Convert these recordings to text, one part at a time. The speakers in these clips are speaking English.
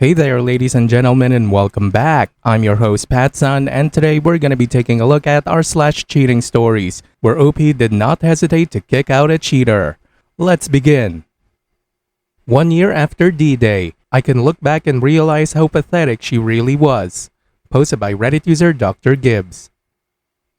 Hey there, ladies and gentlemen, and welcome back. I'm your host, PattSun, and today we're going to be taking a look at our cheating stories, where OP did not hesitate to kick out a cheater. Let's begin. 1 year after D-Day, I can look back and realize how pathetic she really was. Posted by Reddit user Dr. Gibbs.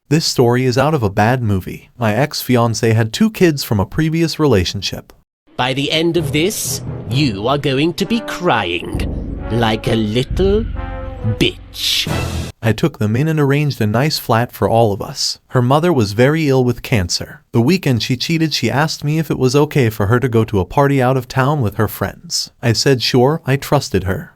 This story is out of a bad movie. My ex-fiancé had 2 kids from a previous relationship. By the end of this, you are going to be crying like a little bitch. I took them in and arranged a nice flat for all of us. Her mother was very ill with cancer. The weekend she cheated, she asked me if it was okay for her to go to a party out of town with her friends. I said sure, I trusted her.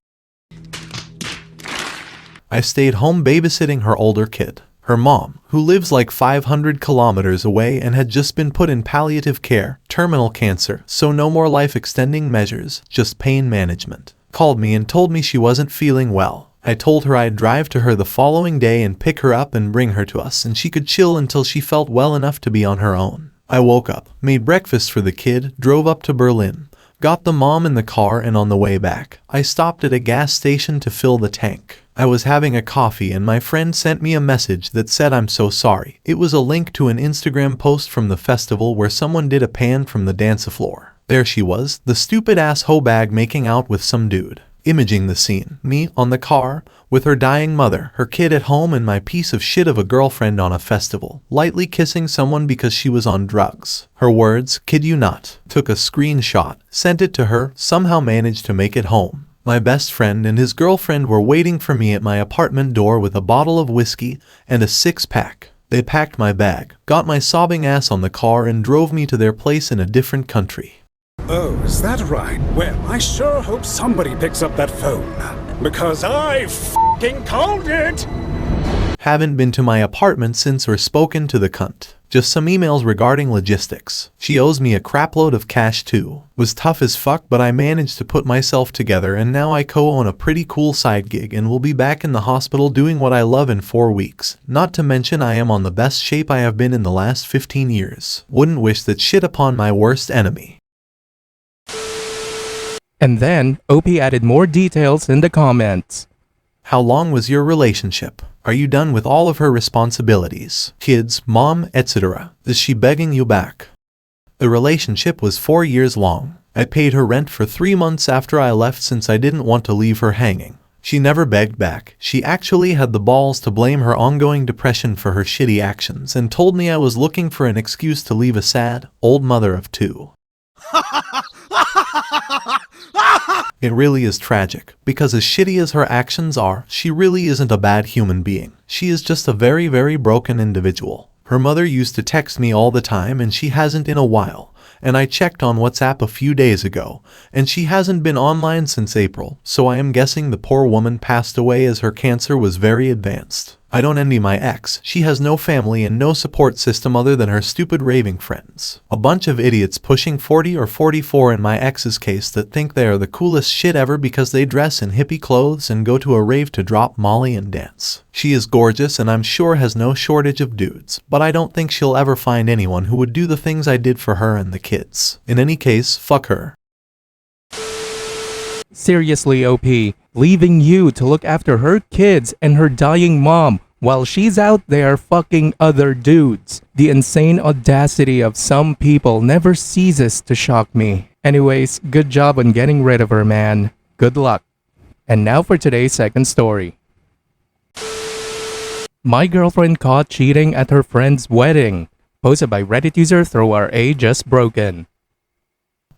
I stayed home babysitting her older kid. Her mom, who lives like 500 kilometers away and had just been put in palliative care, terminal cancer, so no more life-extending measures, just pain management, called me and told me she wasn't feeling well. I told her I'd drive to her the following day and pick her up and bring her to us, and she could chill until she felt well enough to be on her own. I woke up, made breakfast for the kid, drove up to Berlin, got the mom in the car, and on the way back, I stopped at a gas station to fill the tank. I was having a coffee and my friend sent me a message that said I'm so sorry. It was a link to an Instagram post from the festival where someone did a pan from the dance floor. There she was, the stupid ass hoe bag making out with some dude. Imaging the scene, me on the car, with her dying mother, her kid at home, and my piece of shit of a girlfriend on a festival, lightly kissing someone because she was on drugs. Her words, kid you not, took a screenshot, sent it to her, somehow managed to make it home. My best friend and his girlfriend were waiting for me at my apartment door with a bottle of whiskey and a 6-pack. They packed my bag, got my sobbing ass on the car, and drove me to their place in a different country. Oh, is that right? Well, I sure hope somebody picks up that phone, because I f***ing called it! Haven't been to my apartment since or spoken to the cunt. Just some emails regarding logistics. She owes me a crapload of cash too. Was tough as fuck, but I managed to put myself together, and now I co-own a pretty cool side gig and will be back in the hospital doing what I love in 4 weeks. Not to mention I am on the best shape I have been in the last 15 years. Wouldn't wish that shit upon my worst enemy. And then, OP added more details in the comments. How long was your relationship? Are you done with all of her responsibilities? Kids, mom, etc. Is she begging you back? The relationship was 4 years long. I paid her rent for 3 months after I left since I didn't want to leave her hanging. She never begged back. She actually had the balls to blame her ongoing depression for her shitty actions and told me I was looking for an excuse to leave a sad, old mother of 2. It really is tragic, because as shitty as her actions are, she really isn't a bad human being. She is just a very, very broken individual. Her mother used to text me all the time and she hasn't in a while, and I checked on WhatsApp a few days ago, and she hasn't been online since April, so I am guessing the poor woman passed away as her cancer was very advanced. I don't envy my ex. She has no family and no support system other than her stupid raving friends. A bunch of idiots pushing 40 or 44 in my ex's case that think they are the coolest shit ever because they dress in hippie clothes and go to a rave to drop Molly and dance. She is gorgeous and I'm sure has no shortage of dudes, but I don't think she'll ever find anyone who would do the things I did for her and the kids. In any case, fuck her. Seriously, OP, leaving you to look after her kids and her dying mom while she's out there fucking other dudes. The insane audacity of some people never ceases to shock me. Anyways, good job on getting rid of her, man. Good luck. And now for today's second story. My girlfriend caught cheating at her friend's wedding. Posted by Reddit user ThrowRA Just Broken.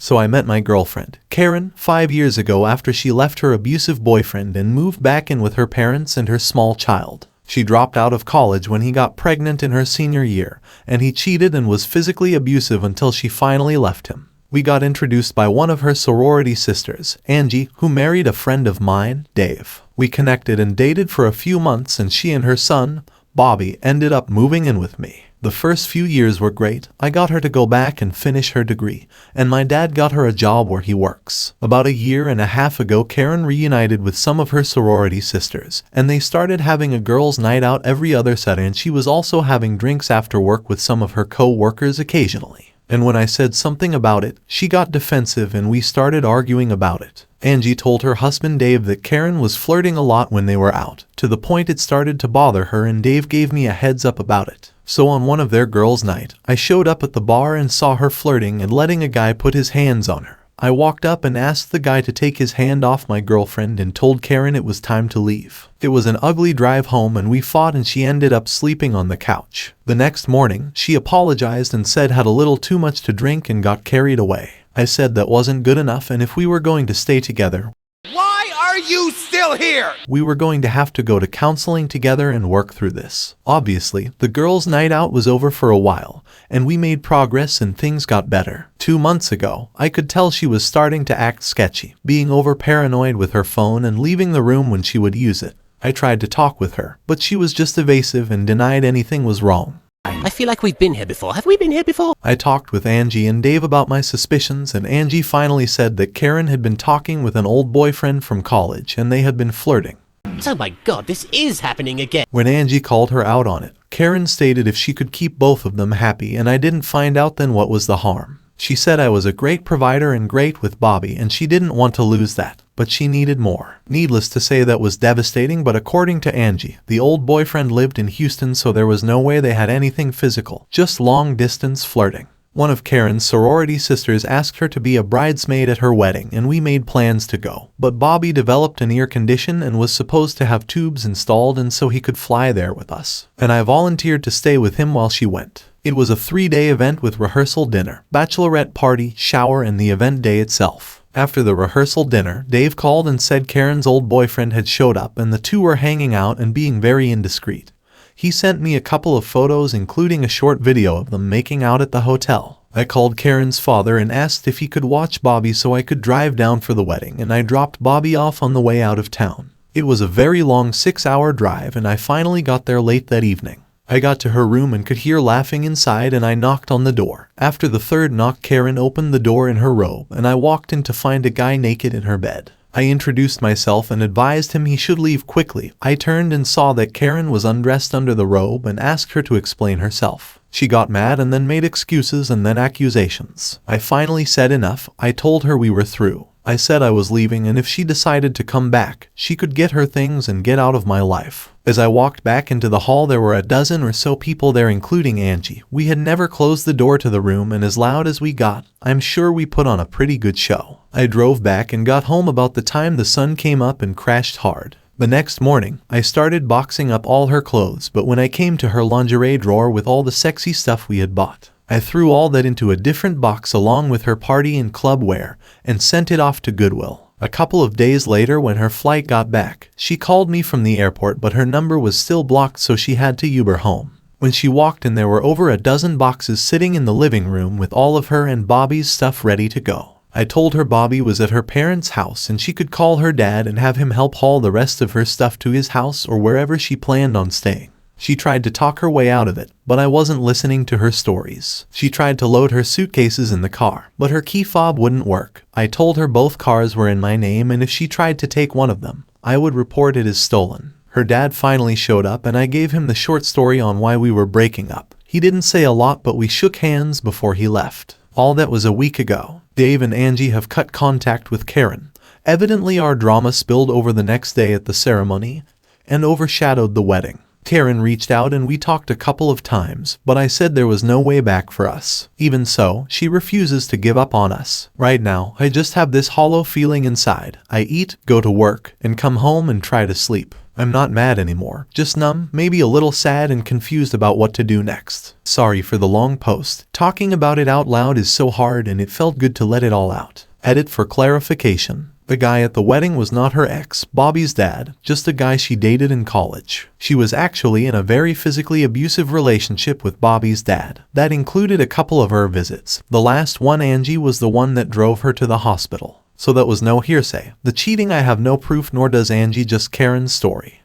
So I met my girlfriend, Karen, 5 years ago after she left her abusive boyfriend and moved back in with her parents and her small child. She dropped out of college when he got pregnant in her senior year, and he cheated and was physically abusive until she finally left him. We got introduced by one of her sorority sisters, Angie, who married a friend of mine, Dave. We connected and dated for a few months, and she and her son, Bobby, ended up moving in with me. The first few years were great. I got her to go back and finish her degree, and my dad got her a job where he works. About a year and a half ago, Karen reunited with some of her sorority sisters, and they started having a girls' night out every other Saturday, and she was also having drinks after work with some of her co-workers occasionally. And when I said something about it, she got defensive and we started arguing about it. Angie told her husband Dave that Karen was flirting a lot when they were out, to the point it started to bother her, and Dave gave me a heads up about it. So on one of their girls' night, I showed up at the bar and saw her flirting and letting a guy put his hands on her. I walked up and asked the guy to take his hand off my girlfriend and told Karen it was time to leave. It was an ugly drive home and we fought and she ended up sleeping on the couch. The next morning, she apologized and said had a little too much to drink and got carried away. I said that wasn't good enough and if we were going to stay together, Why are you still here? we were going to have to go to counseling together and work through this. Obviously, the girls' night out was over for a while, and we made progress and things got better. 2 months ago, I could tell she was starting to act sketchy, being over paranoid with her phone and leaving the room when she would use it. I tried to talk with her, but she was just evasive and denied anything was wrong. I feel like we've been here before. Have we been here before? I talked with Angie and Dave about my suspicions, and Angie finally said that Karen had been talking with an old boyfriend from college and they had been flirting. Oh my god, this is happening again. When Angie called her out on it, Karen stated if she could keep both of them happy and I didn't find out, then what was the harm? She said I was a great provider and great with Bobby and she didn't want to lose that, but she needed more. Needless to say, that was devastating, but according to Angie, the old boyfriend lived in Houston, so there was no way they had anything physical, just long-distance flirting. One of Karen's sorority sisters asked her to be a bridesmaid at her wedding and we made plans to go, but Bobby developed an ear condition and was supposed to have tubes installed and so he could fly there with us, and I volunteered to stay with him while she went. It was a 3-day event with rehearsal dinner, bachelorette party, shower, and the event day itself. After the rehearsal dinner, Dave called and said Karen's old boyfriend had showed up and the two were hanging out and being very indiscreet. He sent me a couple of photos, including a short video of them making out at the hotel. I called Karen's father and asked if he could watch Bobby so I could drive down for the wedding, and I dropped Bobby off on the way out of town. It was a very long 6-hour drive and I finally got there late that evening. I got to her room and could hear laughing inside and I knocked on the door. After the third knock, Karen opened the door in her robe and I walked in to find a guy naked in her bed. I introduced myself and advised him he should leave quickly. I turned and saw that Karen was undressed under the robe and asked her to explain herself. She got mad and then made excuses and then accusations. I finally said enough. I told her we were through. I said I was leaving and if she decided to come back, she could get her things and get out of my life. As I walked back into the hall, there were a dozen or so people there, including Angie. We had never closed the door to the room, and as loud as we got, I'm sure we put on a pretty good show. I drove back and got home about the time the sun came up and crashed hard. The next morning, I started boxing up all her clothes, but when I came to her lingerie drawer with all the sexy stuff we had bought, I threw all that into a different box along with her party and club wear and sent it off to Goodwill. A couple of days later, when her flight got back, she called me from the airport, but her number was still blocked, so she had to Uber home. When she walked in, there were over a dozen boxes sitting in the living room with all of her and Bobby's stuff ready to go. I told her Bobby was at her parents' house and she could call her dad and have him help haul the rest of her stuff to his house or wherever she planned on staying. She tried to talk her way out of it, but I wasn't listening to her stories. She tried to load her suitcases in the car, but her key fob wouldn't work. I told her both cars were in my name and if she tried to take one of them, I would report it as stolen. Her dad finally showed up and I gave him the short story on why we were breaking up. He didn't say a lot, but we shook hands before he left. All that was a week ago. Dave and Angie have cut contact with Karen. Evidently, our drama spilled over the next day at the ceremony and overshadowed the wedding. Karen reached out and we talked a couple of times, but I said there was no way back for us. Even so, she refuses to give up on us. Right now, I just have this hollow feeling inside. I eat, go to work, and come home and try to sleep. I'm not mad anymore, just numb, maybe a little sad and confused about what to do next. Sorry for the long post. Talking about it out loud is so hard and it felt good to let it all out. Edit for clarification. The guy at the wedding was not her ex, Bobby's dad, just a guy she dated in college. She was actually in a very physically abusive relationship with Bobby's dad. That included a couple of her visits. The last one, Angie, was the one that drove her to the hospital. So that was no hearsay. The cheating, I have no proof, nor does Angie, just Karen's story.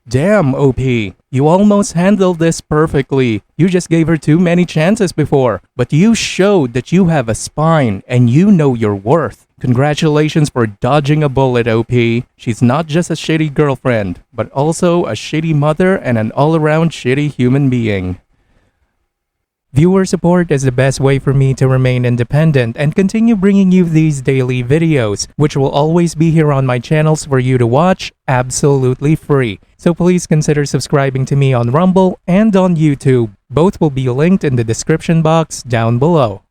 Damn, OP. You almost handled this perfectly. You just gave her too many chances before. But you showed that you have a spine and you know your worth. Congratulations for dodging a bullet, OP. She's not just a shitty girlfriend, but also a shitty mother and an all-around shitty human being. Viewer support is the best way for me to remain independent and continue bringing you these daily videos, which will always be here on my channels for you to watch absolutely free. So please consider subscribing to me on Rumble and on YouTube. Both will be linked in the description box down below.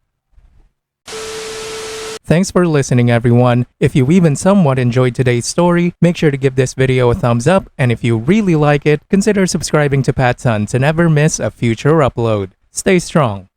Thanks for listening, everyone. If you even somewhat enjoyed today's story, make sure to give this video a thumbs up, and if you really like it, consider subscribing to PattSun to never miss a future upload. Stay strong.